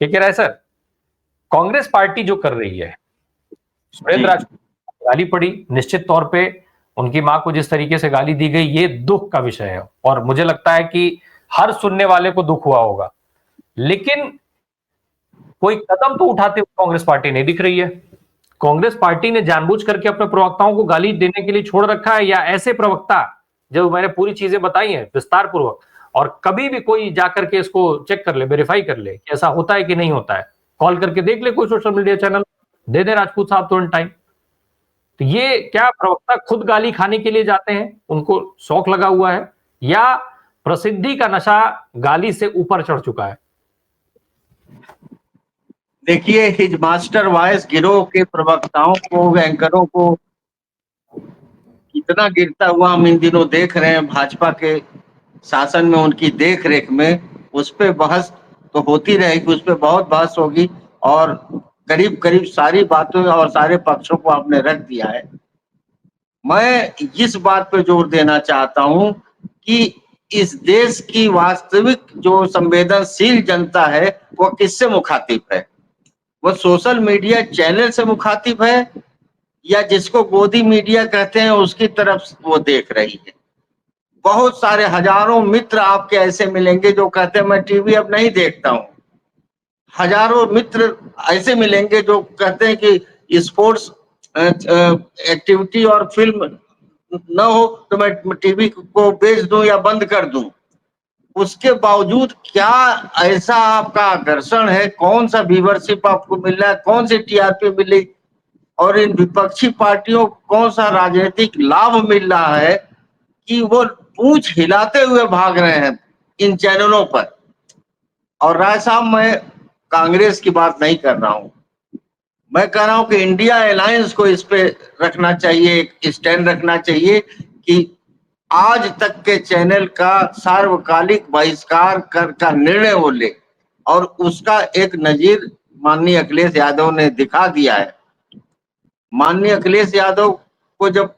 क्या कह रहा है सर? कांग्रेस पार्टी जो कर रही है, सुरेंद्र राजपूत गाली पड़ी, निश्चित तौर पे उनकी मां को जिस तरीके से गाली दी गई, ये दुख का विषय है और मुझे लगता है कि हर सुनने वाले को दुख हुआ होगा। लेकिन कोई कदम तो उठाते हुए कांग्रेस पार्टी नहीं दिख रही है। कांग्रेस पार्टी ने जानबूझ करके अपने प्रवक्ताओं को गाली देने के लिए छोड़ रखा है, या ऐसे प्रवक्ता, जो मैंने पूरी चीजें बताई हैं विस्तार पूर्वक, और कभी भी कोई जाकर के इसको चेक कर ले, वेरीफाई कर ले कि ऐसा होता है कि नहीं होता है, कॉल करके देख ले कोई सोशल मीडिया चैनल, दे दे राजपूत साहब तुरंत टाइम। तो ये क्या प्रवक्ता खुद गाली खाने के लिए जाते हैं, उनको शौक लगा हुआ है, या प्रसिद्धि का नशा गाली से ऊपर चढ़ चुका है? देखिए, हिज मास्टर वॉइस गिरोह के प्रवक्ताओं को, एंकरों को कितना गिरता हुआ हम इन दिनों देख रहे हैं। भाजपा के शासन में, उनकी देख रेख में, उस पर बहस तो होती रहेगी, उस पर बहुत बहस होगी और करीब करीब सारी बातों और सारे पक्षों को आपने रख दिया है। मैं इस बात पे जोर देना चाहता हूं कि इस देश की वास्तविक जो संवेदनशील जनता है वो किससे मुखातिब है? वो सोशल मीडिया चैनल से मुखातिब है या जिसको गोदी मीडिया कहते हैं उसकी तरफ वो देख रही है? बहुत सारे हजारों मित्र आपके ऐसे मिलेंगे जो कहते हैं मैं टीवी अब नहीं देखता हूं। हजारों मित्र ऐसे मिलेंगे जो कहते हैं कि स्पोर्ट्स एक्टिविटी और फिल्म न हो तो मैं टीवी को बेच दूं या बंद कर दूं। उसके बावजूद क्या ऐसा आपका आकर्षण है? कौन सा व्यूवरशिप आपको मिल रहा है? कौन सी टीआरपी मिली? और इन विपक्षी पार्टियों को कौन सा राजनीतिक लाभ मिल रहा है कि वो पूंछ हिलाते हुए भाग रहे हैं इन चैनलों पर? और राय साहब, मैं कांग्रेस की बात नहीं कर रहा हूं, मैं कह रहा हूं कि इंडिया अलायंस को इस पे रखना चाहिए, एक स्टैंड रखना चाहिए कि आज तक के चैनल का सार्वकालिक बहिष्कार कर का निर्णय वो ले। और उसका एक नजीर माननीय अखिलेश यादव ने दिखा दिया है। माननीय अखिलेश यादव को जब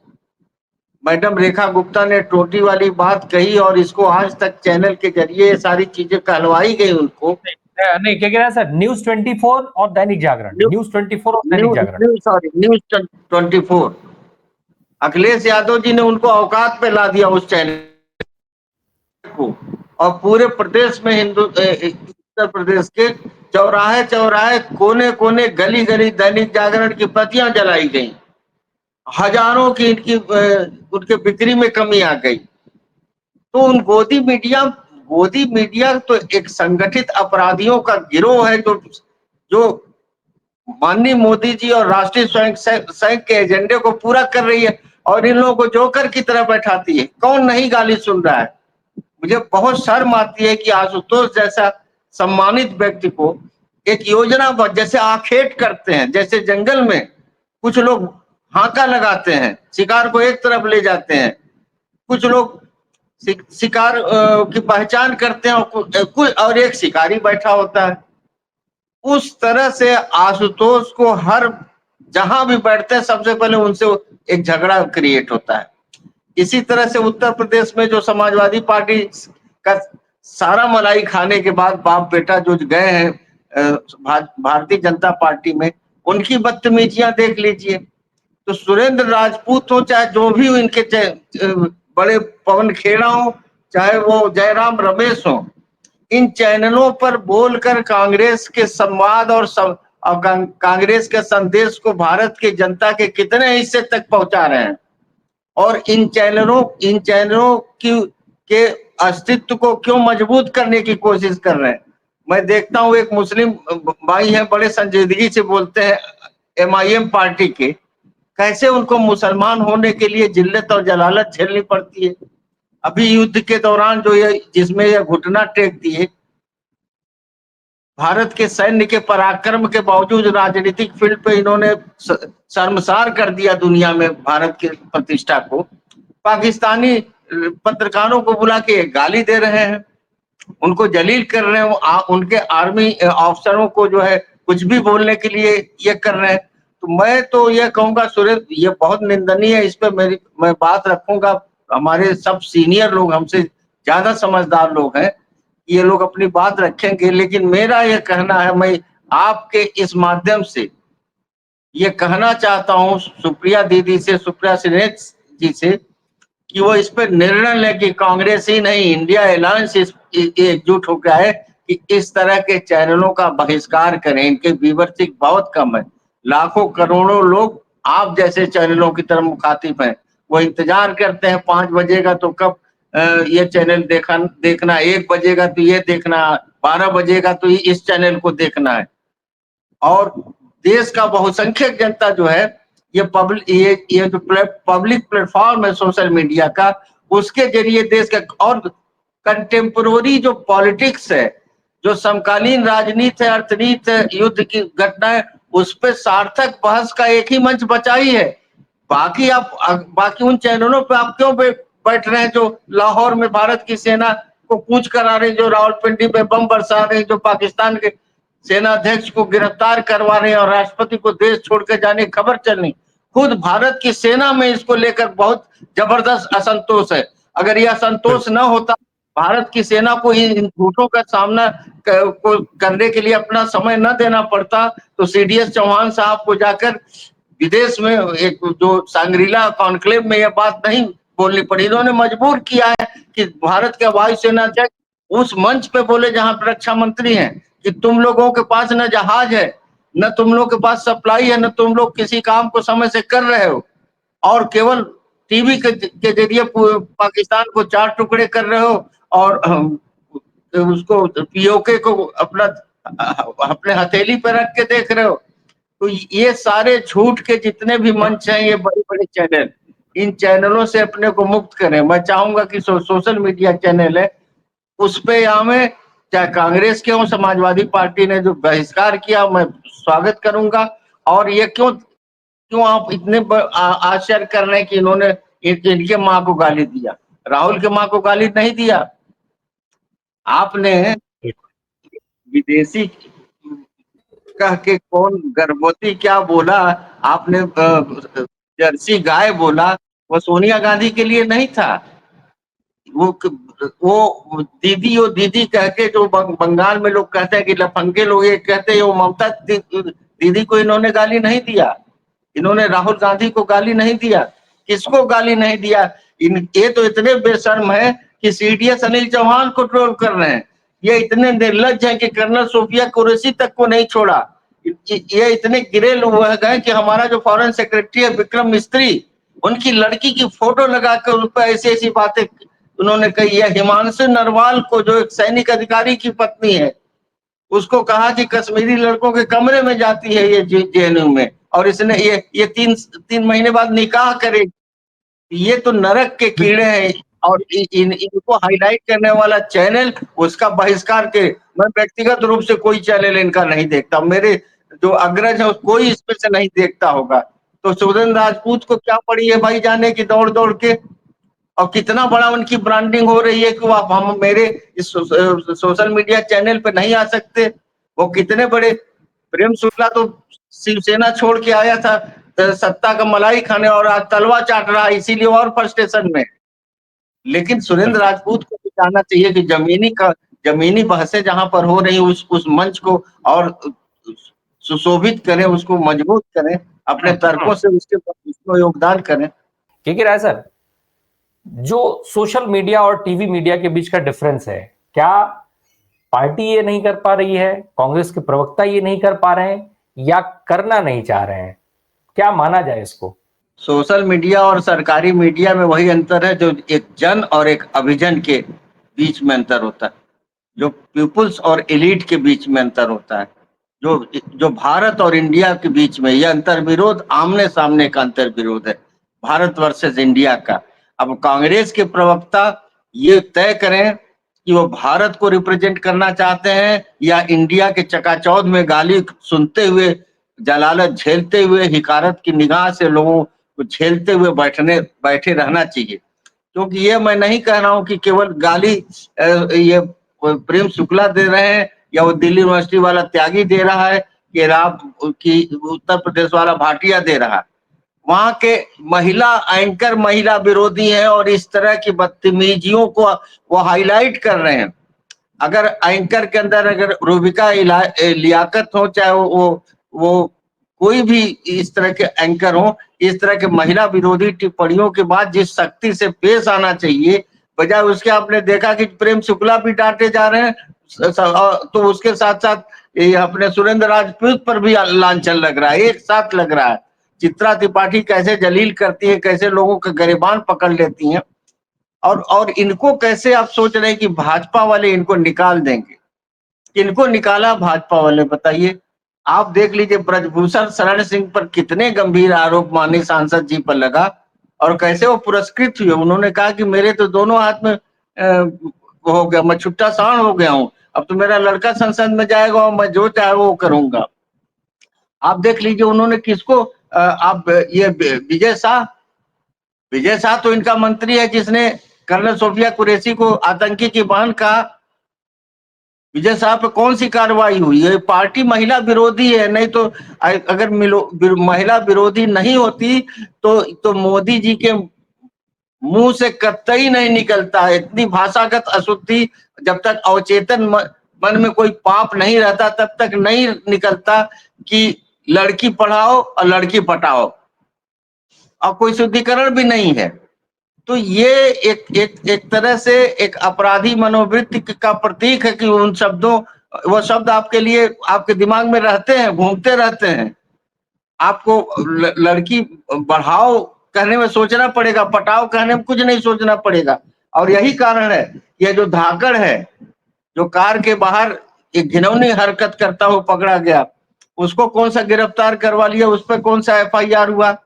मैडम रेखा गुप्ता ने टोटी वाली बात कही और इसको आज तक चैनल के जरिए सारी चीजें कहलवाई गई उनको। नहीं, क्या कह रहा है सर? न्यूज 24 और दैनिक जागरण, न्यूज 24 और दैनिक जागरण, न्यूज 24, अखिलेश यादव जी ने उनको औकात पे ला दिया उस चैनल को। और पूरे प्रदेश में उत्तर प्रदेश के चौराहे चौराहे, कोने कोने, गली गली दैनिक जागरण की प्रतियां जलाई गई। हजारों की इनकी उनके बिक्री में कमी आ गई। तो उन गोदी मीडिया तो एक संगठित अपराधियों का गिरोह है जो माननीय मोदी जी और राष्ट्रीय स्वयं संघ के एजेंडे को पूरा कर रही है और इन लोगों को जोकर की तरह बैठाती है। कौन नहीं गाली सुन रहा है? मुझे बहुत शर्म आती है कि आशुतोष जैसा सम्मानित व्यक्ति को एक योजना जैसे आखेट करते हैं, जैसे जंगल में कुछ लोग हाका लगाते हैं, शिकार को एक तरफ ले जाते हैं, कुछ लोग शिकार की पहचान करते हैं और एक शिकारी बैठा होता है। उस तरह से आशुतोष को हर जहां भी बैठते हैं सबसे पहले उनसे एक झगड़ा क्रिएट होता है। इसी तरह से उत्तर प्रदेश में जो समाजवादी पार्टी का सारा मलाई खाने के बाद बाप बेटा जो गए हैं भारतीय जनता पार्टी में, उनकी बदतमीजियां देख लीजिए। तो सुरेंद्र राजपूत हो, चाहे जो भी इनके बड़े पवन खेड़ा हो, चाहे वो जयराम रमेश हो, इन चैनलों पर बोलकर कांग्रेस के संवाद और कांग्रेस के संदेश को भारत की जनता के कितने हिस्से तक पहुंचा रहे हैं और इन चैनलों के अस्तित्व को क्यों मजबूत करने की कोशिश कर रहे हैं। मैं देखता हूं एक मुस्लिम भाई हैं, बड़े संजीदगी से बोलते हैं एमआईएम पार्टी के, कैसे उनको मुसलमान होने के लिए जिल्लत और जलालत झेलनी पड़ती है। अभी युद्ध के दौरान जो ये जिसमें यह घुटना टेक दिए, भारत के सैन्य के पराक्रम के बावजूद राजनीतिक फील्ड पे इन्होंने शर्मसार कर दिया दुनिया में भारत की प्रतिष्ठा को। पाकिस्तानी पत्रकारों को बुला के गाली दे रहे हैं, उनको जलील कर रहे हैं, उनके आर्मी अफसरों को जो है कुछ भी बोलने के लिए ये कर रहे हैं। तो मैं तो ये कहूंगा सुरेंद्र, ये बहुत निंदनीय है, इस पे मैं बात रखूंगा। हमारे सब सीनियर लोग, हमसे ज्यादा समझदार लोग हैं, ये लोग अपनी बात रखेंगे, लेकिन मेरा ये कहना है, मैं आपके इस माध्यम से ये कहना चाहता हूँ सुप्रिया दीदी से, सुप्रिया सिन्हा जी से, कि वो इस पर निर्णय ले कि कांग्रेस ही नहीं, इंडिया अलायंस एकजुट हो गया है कि इस तरह के चैनलों का बहिष्कार करें। इनके व्यूवरशिप बहुत कम है, लाखों करोड़ों लोग आप जैसे चैनलों की तरफ मुखातिब हैं। वो इंतजार करते हैं 5 बजेगा तो कब ये चैनल देखना, 1 बजेगा तो ये देखना, 12 बजेगा तो इस चैनल को देखना है। और देश का बहुसंख्यक जनता जो है, ये जो पब्लिक प्लेटफॉर्म है सोशल मीडिया का, उसके जरिए देश का और कंटेम्पोररी जो पॉलिटिक्स है, जो समकालीन राजनीति है, अर्थनीति है, युद्ध की घटनाएं, उस पर सार्थक बहस का एक ही मंच बचा ही है। बाकी उन चैनलों पे आप क्यों बैठ रहे हैं जो लाहौर में भारत की सेना को कूच करा रहे, जो रावलपिंडी पे बम बरसा रहे, जो पाकिस्तान के सेना अध्यक्ष को गिरफ्तार करवा रहे हैं और राष्ट्रपति को देश छोड़ के जाने की खबर चल रही। खुद भारत की सेना में इसको लेकर बहुत जबरदस्त असंतोष है। अगर यह असंतोष न होता, भारत की सेना को इन झूठों का सामना करने के लिए अपना समय न देना पड़ता, तो सीडीएस चौहान साहब को जाकर विदेश में एक जो सांग्रीला कॉन्क्लेव में यह बात नहीं बोलनी पड़ी। इन्होंने मजबूर किया है कि भारत के वायुसेना अध्यक्ष उस मंच पे बोले जहां पर रक्षा मंत्री हैं कि तुम लोगों के पास न जहाज है, न तुम लोग के पास सप्लाई है, न तुम लोग किसी काम को समय से कर रहे हो, और केवल टीवी के जरिए पाकिस्तान को 4 टुकड़े कर रहे हो और उसको पीओके को अपने हथेली पे रख के देख रहे हो। तो ये सारे झूठ के जितने भी मंच हैं, ये बड़े बड़े चैनल, इन चैनलों से अपने को मुक्त करें। मैं चाहूंगा कि सोशल मीडिया चैनल है उस पे हमें, चाहे कांग्रेस के हो, समाजवादी पार्टी ने जो बहिष्कार किया, मैं स्वागत करूंगा। और ये क्यों आप इतने आश्चर्य कर रहे हैं कि इन्होंने इनके माँ को गाली दिया? राहुल के माँ को गाली नहीं दिया आपने। विदेशी कह के कौन गर्भवती क्या बोला आपने, जर्सी गाय बोला, वो सोनिया गांधी के लिए नहीं था। वो दीदी कह के जो बंगाल में लोग कहते हैं कि लफंगे लोग ये कहते हैं, वो ममता दीदी को इन्होंने गाली नहीं दिया, इन्होंने राहुल गांधी को गाली नहीं दिया। किसको गाली नहीं दिया? ये तो इतने बेशर्म है कि सीडीएस अनिल चौहान को ट्रोल कर रहे हैं। ये इतने निर्लज हैं कि कर्नल सोफिया कुरैशी तक को नहीं छोड़ा। ये इतने गिरेल हुए गए कि हमारा जो फॉरेन सेक्रेटरी है विक्रम मिस्त्री, उनकी लड़की की फोटो लगाकर उन पर ऐसी ऐसी बातें उन्होंने कही है। हिमांशु नरवाल को, जो एक सैनिक अधिकारी की पत्नी है, उसको कहा कि कश्मीरी लड़कों के कमरे में जाती है ये जेएनयू में, और इसने ये 3 महीने बाद निकाह करे। ये तो नरक के कीड़े हैं। और इनको हाईलाइट करने वाला चैनल, उसका बहिष्कार के, मैं व्यक्तिगत रूप से कोई चैनल इनका नहीं देखता, मेरे जो अग्रज है कोई इसमें से नहीं देखता होगा। तो सुरेंद्र राजपूत को क्या पड़ी है भाई जाने की दौड़ दौड़ के, और कितना बड़ा उनकी ब्रांडिंग हो रही है कि वो हम मेरे इस सोशल मीडिया चैनल पे नहीं आ सकते। वो कितने बड़े, प्रेम शुक्ला तो शिवसेना छोड़ के आया था सत्ता का मलाई खाने, और आज तलवा चाट रहा है, इसीलिए और फ्रस्ट्रेशन में। लेकिन सुरेंद्र राजपूत को जानना चाहिए कि जमीनी बहसें जहां पर हो रही उस मंच को और सुशोभित करें, उसको मजबूत करें, अपने तर्कों से उसको योगदान करें। के राय सर, जो सोशल मीडिया और टीवी मीडिया के बीच का डिफरेंस है, क्या पार्टी ये नहीं कर पा रही है, कांग्रेस के प्रवक्ता ये नहीं कर पा रहे हैं, या करना नहीं चाह रहे हैं? क्या माना जाए इसको? सोशल मीडिया और सरकारी मीडिया में वही अंतर है जो एक जन और एक अभिजन के बीच में अंतर होता है, जो पीपुल्स और एलिट के बीच में अंतर होता है, जो भारत और इंडिया के बीच में यह अंतर विरोध, आमने सामने का अंतर विरोध है, भारत वर्सेस इंडिया का। अब कांग्रेस के प्रवक्ता ये तय करें कि वो भारत को रिप्रेजेंट करना चाहते हैं या इंडिया के चकाचौंध में गाली सुनते हुए, जलालत झेलते हुए, हिकारत की निगाह से लोगों को झेलते हुए बैठे रहना चाहिए। क्योंकि ये मैं नहीं कह रहा हूं कि केवल गाली ये प्रेम शुक्ला दे रहे हैं या वो दिल्ली यूनिवर्सिटी वाला त्यागी दे रहा है कि उत्तर प्रदेश वाला भाटिया दे रहा है। वहां के महिला एंकर महिला विरोधी हैं और इस तरह की बदतमीजियों को वो हाईलाइट कर रहे हैं। अगर एंकर के अंदर अगर रूबिका लियाकत हो, चाहे वो कोई भी इस तरह के एंकर हो, इस तरह के महिला विरोधी टिप्पणियों के बाद जिस शक्ति से पेश आना चाहिए, बजाय उसके आपने देखा कि प्रेम शुक्ला भी डांटे जा रहे हैं, तो उसके साथ साथ ये अपने सुरेंद्र राजपूत पर भी लांछन लग रहा है, एक साथ लग रहा है। चित्रा त्रिपाठी कैसे जलील करती है, कैसे लोगों का गिरेबान पकड़ लेती हैं, और इनको कैसे आप सोच रहे हैं कि भाजपा वाले इनको निकाल देंगे। किनको निकाला भाजपा वाले बताइए? आप देख लीजिए ब्रजभूषण शरण सिंह पर कितने गंभीर आरोप माननीय सांसद जी पर लगा और कैसे वो पुरस्कृत हुए। उन्होंने कहा कि मेरे तो दोनों हाथ में हो गया, मैं छुट्टा सांड हो गया हूं, अब तो मेरा लड़का संसद में जाएगा और मैं जो चाहे वो करूंगा। आप देख लीजिए उन्होंने किसको आप ये विजय शाह तो इनका मंत्री है जिसने कर्नल सोफिया कुरैशी को आतंकी की बहन कहा। विजय शाह पे कौन सी कार्रवाई हुई है? पार्टी महिला विरोधी है, नहीं तो अगर महिला विरोधी नहीं होती तो मोदी जी के मुंह से कतई नहीं निकलता है। इतनी भाषागत अशुद्धि जब तक अवचेतन मन में कोई पाप नहीं रहता तब तक नहीं निकलता कि लड़की पढ़ाओ और लड़की पटाओ, और कोई शुद्धिकरण भी नहीं है। तो ये एक तरह से एक अपराधी मनोवृत्ति का प्रतीक है कि उन शब्दों, वो शब्द आपके लिए आपके दिमाग में रहते हैं, घूमते रहते हैं। आपको लड़की बढ़ाओ कहने में सोचना पड़ेगा, पटाओ कहने में कुछ नहीं सोचना पड़ेगा। और यही कारण है ये जो धाकड़ है, जो कार के बाहर एक घिनौनी हरकत करता हुआ पकड़ा गया, उसको कौन सा गिरफ्तार करवा लिया, उस पर कौन सा FIR हुआ।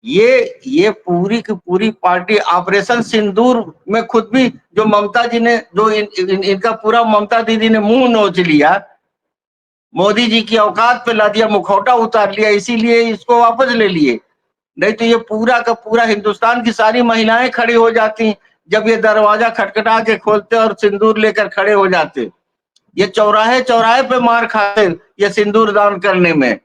ये पूरी की पूरी पार्टी ऑपरेशन सिंदूर में खुद भी जो ममता जी ने जो इनका पूरा ममता दीदी ने मुंह नोच लिया, मोदी जी की औकात पे ला दिया, मुखौटा उतार लिया, इसीलिए इसको वापस ले लिए। नहीं तो ये पूरा का पूरा हिंदुस्तान की सारी महिलाएं खड़ी हो जाती जब ये दरवाजा खटखटा के खोलते और सिंदूर लेकर खड़े हो जाते। ये चौराहे चौराहे पे मार खाते ये सिंदूर दान करने में।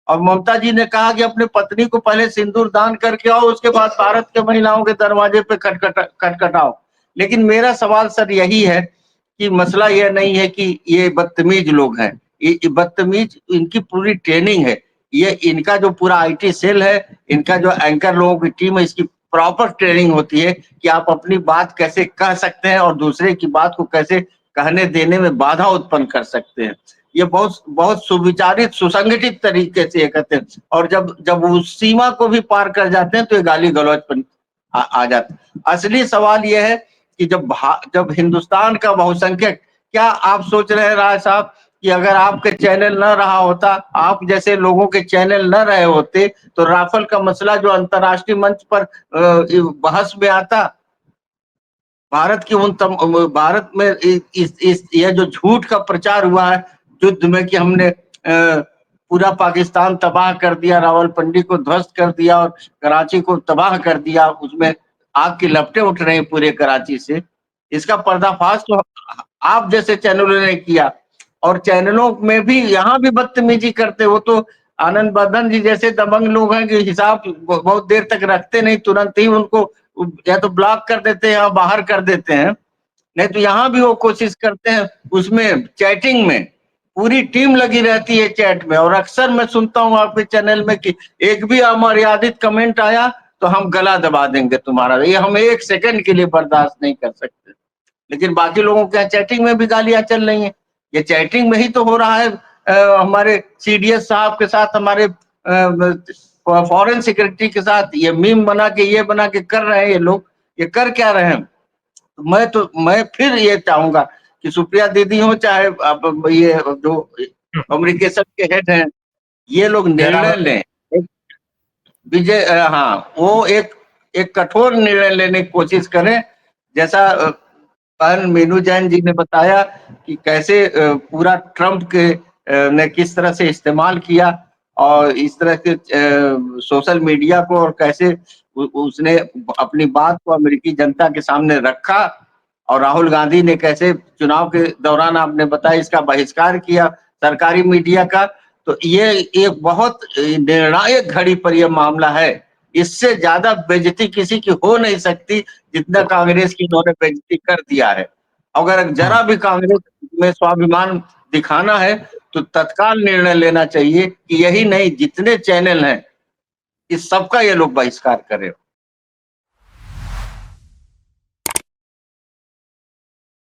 और ममता जी ने कहा कि अपनी पत्नी को पहले सिंदूर दान करके आओ, उसके बाद भारत के महिलाओं के दरवाजे पे खटखटाओ। लेकिन मेरा सवाल सर यही है कि मसला यह नहीं है कि ये बदतमीज लोग हैं, ये बदतमीज इनकी पूरी ट्रेनिंग है। ये इनका जो पूरा IT सेल है, इनका जो एंकर लोगों की टीम है, इसकी प्रॉपर ट्रेनिंग होती है कि आप अपनी बात कैसे कह सकते हैं और दूसरे की बात को कैसे कहने देने में बाधा उत्पन्न कर सकते हैं। ये बहुत बहुत सुविचारित सुसंगठित तरीके से ये करते हैं, और जब उस सीमा को भी पार कर जाते हैं तो ये गाली गलौज पर आ जाते हैं। असली सवाल ये है कि जब हिंदुस्तान का बहुसंख्यक, क्या आप सोच रहे हैं राय साहब कि अगर आपके चैनल न रहा होता, आप जैसे लोगों के चैनल न रहे होते, तो राफेल का मसला जो अंतर्राष्ट्रीय मंच पर बहस में आता, भारत की भारत में इस यह जो झूठ का प्रचार हुआ है युद्ध में कि हमने पूरा पाकिस्तान तबाह कर दिया, रावलपिंडी को ध्वस्त कर दिया और कराची को तबाह कर दिया, उसमें आग की लपटें उठ रही पूरे कराची से, इसका पर्दाफाश तो आप जैसे चैनलों ने किया। और चैनलों में भी यहाँ भी बदतमीजी करते हो, तो आनंद बर्धन जी जैसे दबंग लोग हैं कि हिसाब बहुत देर तक रखते नहीं, तुरंत ही उनको या तो ब्लॉक कर देते हैं या बाहर कर देते हैं। नहीं तो यहाँ भी वो कोशिश करते हैं, उसमें चैटिंग में पूरी टीम लगी रहती है चैट में। और अक्सर मैं सुनता हूँ आपके चैनल में कि एक भी अमर्यादित कमेंट आया तो हम गला दबा देंगे तुम्हारा, ये हम 1 सेकंड के लिए बर्दाश्त नहीं कर सकते। लेकिन बाकी लोगों के चैटिंग में भी गालियां चल रही हैं। ये चैटिंग में ही तो हो रहा है। हमारे CDS साहब के साथ, हमारे फॉरेन सेक्रेटरी के साथ ये मीम बना के ये बना के कर रहे हैं ये लोग। ये कर क्या रहे हैं? मैं फिर ये चाहूंगा कि सुप्रिया दीदी हो चाहे ये जो कम्युनिकेशन के हेड हैं, ये लोग निर्णय लें। विजय हाँ, वो एक कठोर निर्णय लेने की कोशिश करें, जैसा बहन मीनू जैन जी ने बताया कि कैसे पूरा ट्रंप के ने किस तरह से इस्तेमाल किया और इस तरह के सोशल मीडिया को, और कैसे उसने अपनी बात को अमेरिकी जनता के सामने रखा, और राहुल गांधी ने कैसे चुनाव के दौरान आपने बताया इसका बहिष्कार किया सरकारी मीडिया का। तो ये एक बहुत निर्णायक घड़ी पर यह मामला है। इससे ज्यादा बेइज्जती किसी की हो नहीं सकती जितना कांग्रेस की इन्होंने बेइज्जती कर दिया है। अगर जरा भी कांग्रेस में स्वाभिमान दिखाना है तो तत्काल निर्णय लेना चाहिए कि यही नहीं जितने चैनल हैं इस सबका ये लोग बहिष्कार करें।